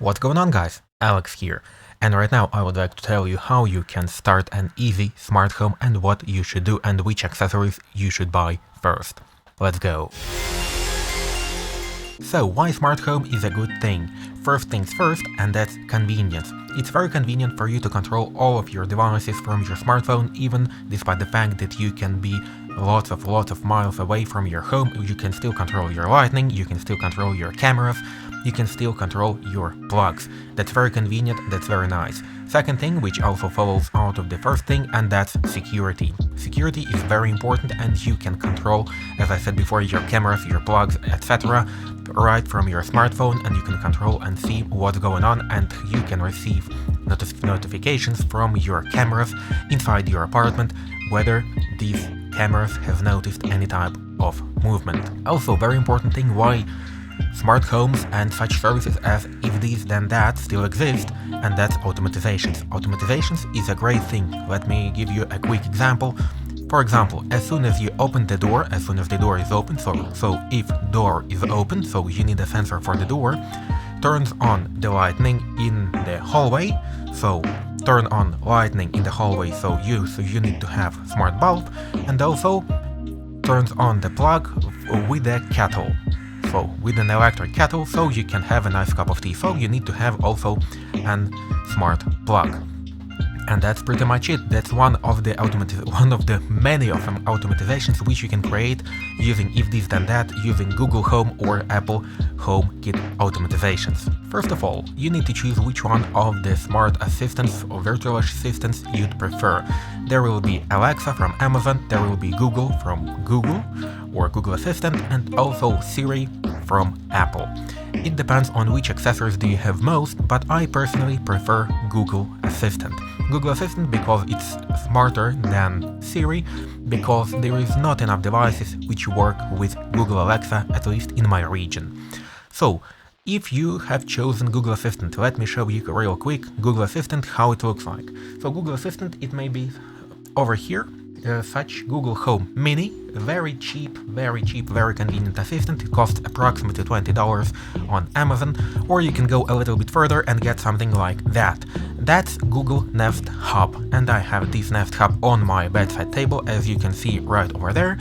What's going on, guys? Alex here, and right now I would like to tell you how you can start an easy smart home and what you should do and which accessories you should buy first. Let's go! So, why smart home is a good thing? First things first, and that's convenience. It's very convenient for you to control all of your devices from your smartphone, even despite the fact that you can be lots of miles away from your home. You can still control your lighting, you can still control your cameras, you can still control your plugs. That's very convenient, that's very nice. Second thing, which also follows out of the first thing, and that's security. Security is very important, and you can control, as I said before, your cameras, your plugs, etc. right from your smartphone, and you can control and see what's going on, and you can receive notifications from your cameras inside your apartment whether these cameras have noticed any type of movement. Also, very important thing, why smart homes and such services as if this then that still exist, and that's automatizations. Automatizations is a great thing. Let me give you a quick example. For example, as soon as you open the door, as soon as the door is open, so if door is open, so you need a sensor for the door, turns on the lighting in the hallway, so turn on lighting in the hallway, so you need to have smart bulb, and also turns on the plug with a kettle. So with an electric kettle, so you can have a nice cup of tea. So you need to have also a smart plug. And that's pretty much it. That's one of the many of automatizations which you can create using if this then that, using Google Home or Apple HomeKit automatizations. First of all, you need to choose which one of the smart assistants or virtual assistants you'd prefer. There will be Alexa from Amazon, there will be Google from Google or Google Assistant, and also Siri from Apple. It depends on which accessories do you have most, but I personally prefer Google Assistant. Google Assistant because it's smarter than Siri, because there is not enough devices which work with Google Alexa, at least in my region. So, if you have chosen Google Assistant, let me show you real quick Google Assistant, how it looks like. So Google Assistant, it may be over here, such Google Home Mini, very cheap, very convenient assistant. It costs approximately $20 on Amazon, or you can go a little bit further and get something like that. That's Google Nest Hub, and I have this Nest Hub on my bedside table, as you can see right over there,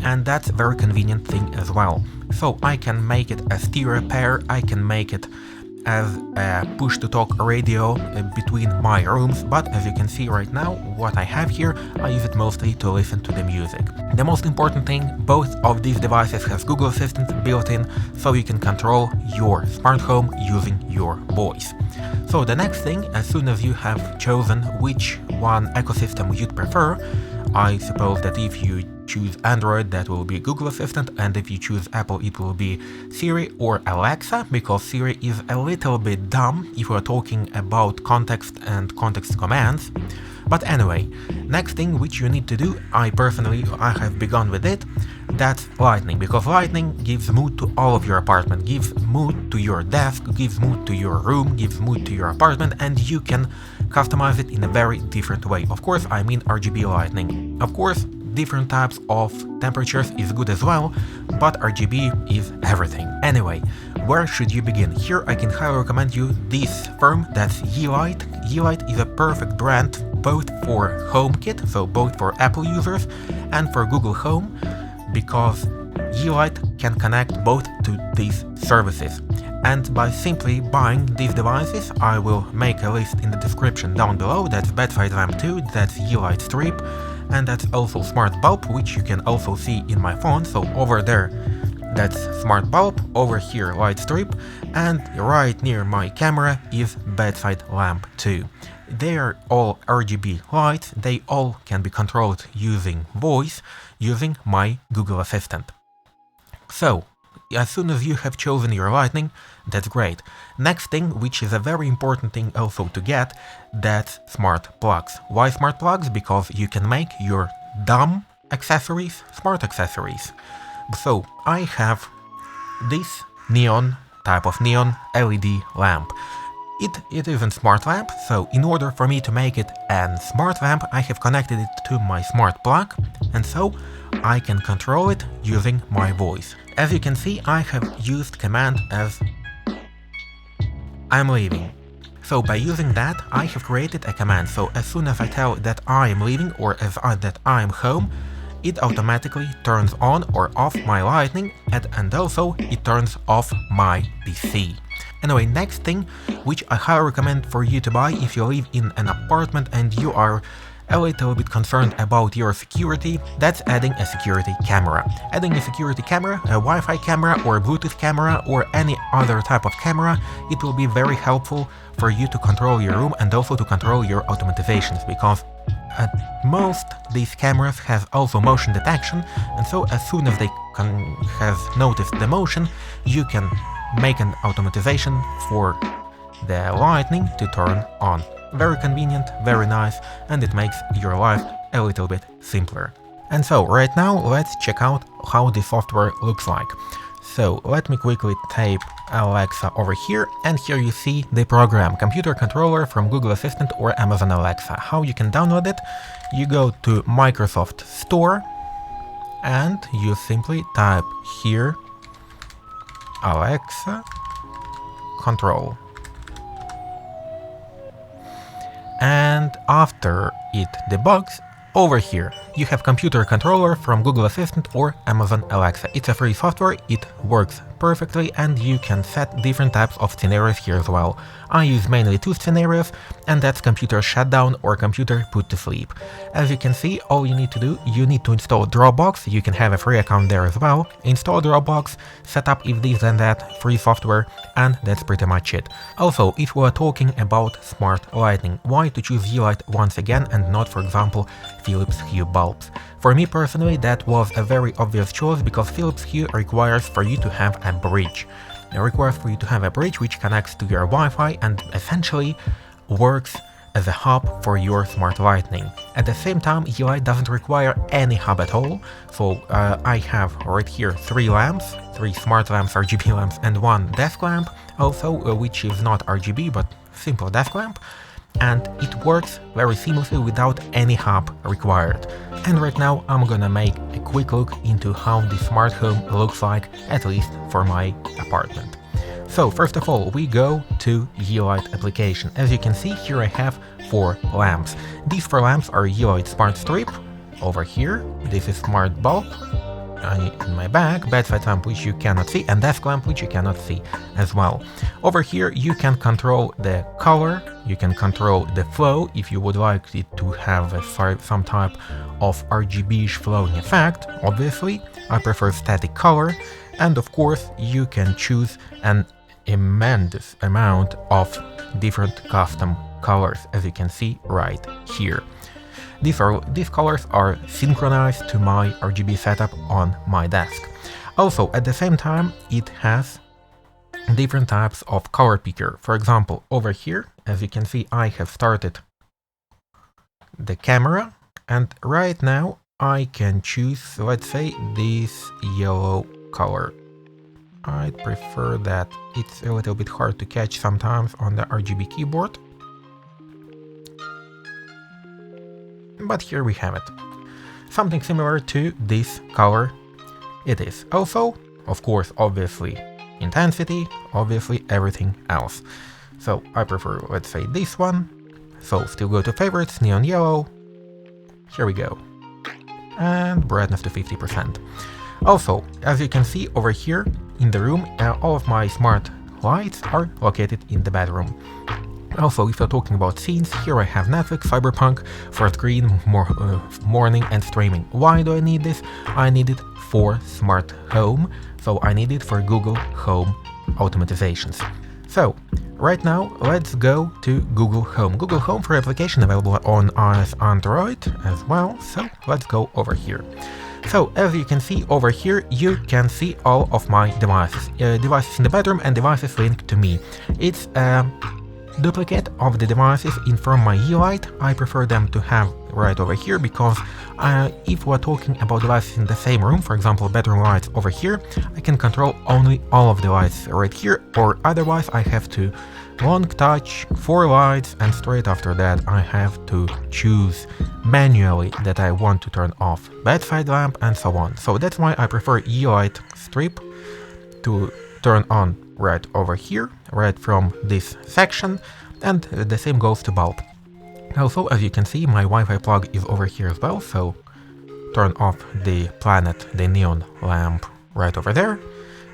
and that's a very convenient thing as well. So I can make it a stereo pair, I can make it as a push-to-talk radio between my rooms, but as you can see right now, what I have here, I use it mostly to listen to the music. The most important thing, both of these devices has Google Assistant built in, so you can control your smart home using your voice. So the next thing, as soon as you have chosen which one ecosystem you'd prefer, I suppose that if you choose Android, that will be Google Assistant, and if you choose Apple, it will be Siri or Alexa, because Siri is a little bit dumb if we're talking about context and context commands. But anyway, next thing which you need to do, I have begun with it, that's lighting, because lighting gives mood to all of your apartment, gives mood to your desk, gives mood to your room, gives mood to your apartment, and you can customize it in a very different way. Of course, I mean RGB lighting. Of course, different types of temperatures is good as well, but RGB is everything. Anyway, where should you begin? Here I can highly recommend you this firm, that's Yeelight. Yeelight is a perfect brand both for HomeKit, so both for Apple users, and for Google Home, because Yeelight can connect both to these services. And by simply buying these devices, I will make a list in the description down below. That's bedside lamp 2, that's Yeelight strip, and that's also smart bulb, which you can also see in my phone. So over there, that's smart bulb, over here light strip, and right near my camera is bedside lamp 2. They are all RGB lights, they all can be controlled using voice, using my Google Assistant. So, as soon as you have chosen your lighting, that's great. Next thing, which is a very important thing also to get, that's smart plugs. Why smart plugs? Because you can make your dumb accessories smart accessories. So I have this type of neon LED lamp. It isn't smart lamp, so in order for me to make it a smart lamp, I have connected it to my smart plug, and so I can control it using my voice. As you can see, I have used command as I'm leaving. So by using that, I have created a command, so as soon as I tell that I am leaving or that I am home, it automatically turns on or off my lighting, and also it turns off my PC. Anyway, next thing, which I highly recommend for you to buy if you live in an apartment and you are a little bit concerned about your security, that's adding a security camera. Adding a security camera, a Wi-Fi camera or a Bluetooth camera or any other type of camera, it will be very helpful for you to control your room and also to control your automatizations, because at most these cameras have also motion detection, and so as soon as they have noticed the motion, you can make an automatization for the lightning to turn on. Very convenient, very nice, and it makes your life a little bit simpler. And so right now let's check out how the software looks like. So let me quickly type Alexa over here, and here you see the program, computer controller from Google Assistant or Amazon Alexa. How you can download it? You go to Microsoft Store and you simply type here Alexa control. And after it debugs, over here you have computer controller from Google Assistant or Amazon Alexa. It's a free software, it works perfectly, and you can set different types of scenarios here as well. I use mainly two scenarios, and that's computer shutdown or computer put to sleep. As you can see, all you need to do, you need to install Dropbox. You can have a free account there as well. Install Dropbox, set up if this and that, free software, and that's pretty much it. Also, if we are talking about smart lighting, why to choose Yeelight once again and not, for example, Philips Hue bulbs? For me personally, that was a very obvious choice, because Philips Hue requires for you to have a bridge. It requires for you to have a bridge which connects to your Wi-Fi and essentially works as a hub for your smart lighting. At the same time, Yeelight doesn't require any hub at all, so I have right here three lamps, three smart lamps, RGB lamps, and one desk lamp, also which is not RGB but simple desk lamp, and it works very seamlessly without any hub required. And right now I'm gonna make a quick look into how the smart home looks like, at least for my apartment. So first of all, we go to Yeelight application. As you can see, here I have 4 lamps. These 4 lamps are Yeelight Smart Strip. Over here, this is Smart Bulb. In my bag, bedside lamp which you cannot see, and desk lamp which you cannot see as well. Over here you can control the color, you can control the flow if you would like it to have some type of RGB-ish flowing effect. Obviously, I prefer static color, and of course you can choose an immense amount of different custom colors, as you can see right here. These colors are synchronized to my RGB setup on my desk. Also, at the same time, it has different types of color picker. For example, over here, as you can see, I have started the camera, and right now I can choose, let's say, this yellow color. I prefer that. It's a little bit hard to catch sometimes on the RGB keyboard. But here we have it. Something similar to this color it is. Also, of course, obviously intensity, obviously everything else. So I prefer, let's say, this one. So still go to favorites, neon yellow. Here we go. And brightness to 50%. Also, as you can see over here in the room, all of my smart lights are located in the bedroom. Also, if you're talking about scenes, here I have Netflix, Cyberpunk, First Green, morning and streaming. Why do I need this? I need it for smart home, so I need it for Google Home automatizations. So, right now, let's go to Google Home. Google Home for application available on iOS, Android as well, so let's go over here. So, as you can see over here, you can see all of my devices. Devices in the bedroom and devices linked to me. It's a duplicate of the devices from my Yeelight. I prefer them to have right over here, because if we're talking about devices in the same room, for example bedroom lights over here, I can control only all of the lights right here, or otherwise I have to long touch 4 lights, and straight after that I have to choose manually that I want to turn off bedside lamp and so on. So that's why I prefer Yeelight Strip to turn on right over here, right from this section, and the same goes to bulb. Also, as you can see, my Wi-Fi plug is over here as well, so turn off the planet, the neon lamp right over there,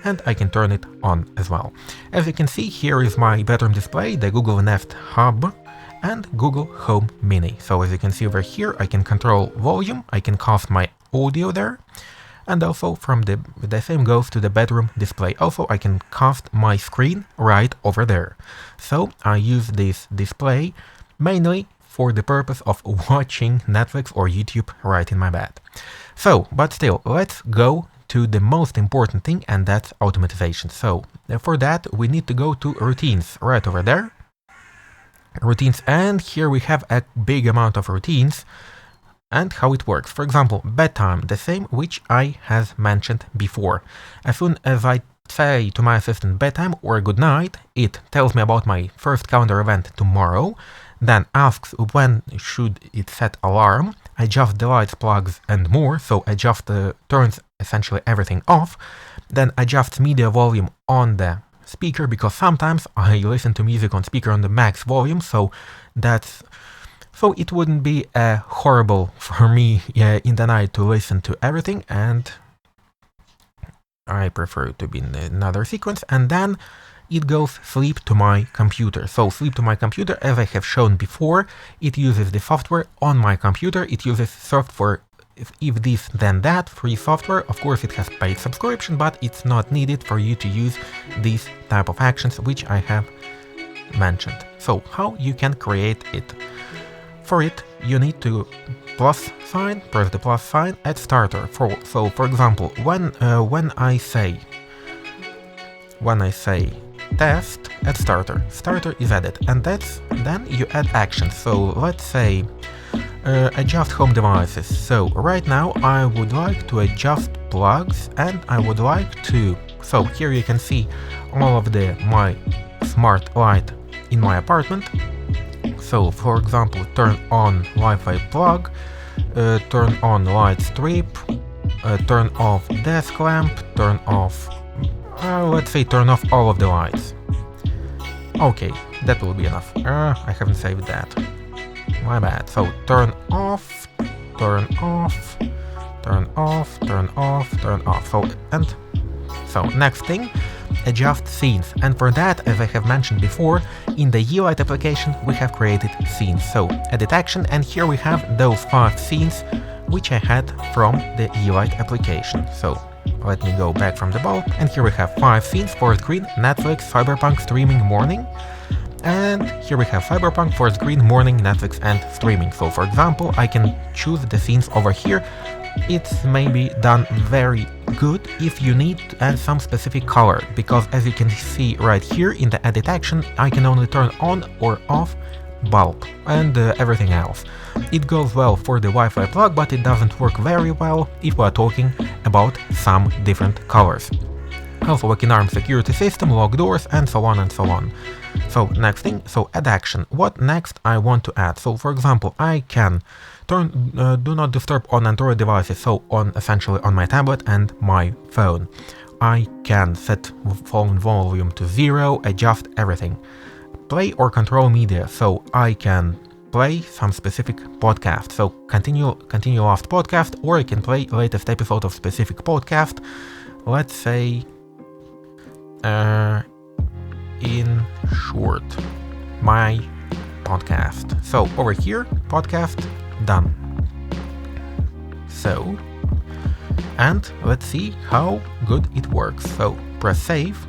and I can turn it on as well. As you can see, here is my bedroom display, the Google Nest Hub, and Google Home Mini. So as you can see over here, I can control volume, I can cast my audio there, and also from the same goes to the bedroom display. Also, I can cast my screen right over there. So I use this display mainly for the purpose of watching Netflix or YouTube right in my bed. So, but still, let's go to the most important thing, and that's automatization. So for that, we need to go to routines right over there. Routines, and here we have a big amount of routines and how it works. For example, bedtime, the same which I has mentioned before. As soon as I say to my assistant bedtime or good night, it tells me about my first calendar event tomorrow, then asks when should it set alarm, adjust the lights, plugs and more, so adjust turns essentially everything off, then adjusts media volume on the speaker, because sometimes I listen to music on speaker on the max volume, so it wouldn't be horrible for me in the night to listen to everything, and I prefer it to be in another sequence. And then it goes sleep to my computer. So sleep to my computer, as I have shown before, it uses the software on my computer, it uses software if this then that, free software. Of course it has paid subscription, but it's not needed for you to use these type of actions which I have mentioned. So how you can create it? For it you need to press the plus sign at starter. So for example, when I say test at starter is added, and then you add actions. So let's say adjust home devices. So right now I would like to adjust plugs, and I would like to, so here you can see all of my smart light in my apartment. So for example, turn on Wi-Fi plug, turn on light strip, turn off desk lamp, turn off, let's say turn off all of the lights. Okay, that will be enough. I haven't saved that. My bad. So turn off, turn off, turn off, turn off, turn off. So next thing, adjust scenes. And for that, as I have mentioned before, in the eLight application we have created scenes. So edit action, and here we have those 5 scenes which I had from the eLight application. So let me go back from the bulb, and here we have 5 scenes: forest green, Netflix, cyberpunk, streaming, morning. And here we have cyberpunk, forest green, morning, Netflix and streaming. So for example, I can choose the scenes over here. It's maybe done very good if you need to add some specific color, because as you can see right here in the edit action, I can only turn on or off bulb and everything else. It goes well for the Wi-Fi plug, but it doesn't work very well if we are talking about some different colors. Also working arm security system, lock doors, and so on and so on. So next thing, so add action. What next I want to add? So for example, I can turn do not disturb on Android devices, so essentially on my tablet and my phone. I can set phone volume to 0, adjust everything. Play or control media, so I can play some specific podcast. So continue last podcast, or I can play latest episode of specific podcast. Let's say in short, my podcast. So over here, podcast done. So, and let's see how good it works. So press save,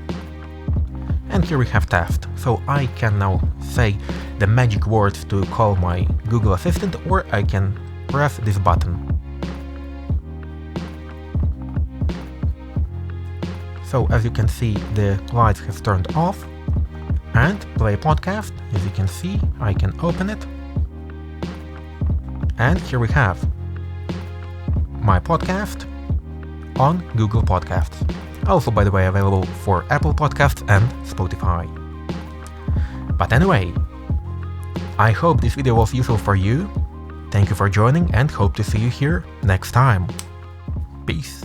and here we have test. So I can now say the magic words to call my Google Assistant, or I can press this button. So as you can see, the lights have turned off, and play podcast. As you can see, I can open it, and here we have my podcast on Google Podcasts. Also, by the way, available for Apple Podcasts and Spotify. But anyway, I hope this video was useful for you. Thank you for joining, and hope to see you here next time. Peace.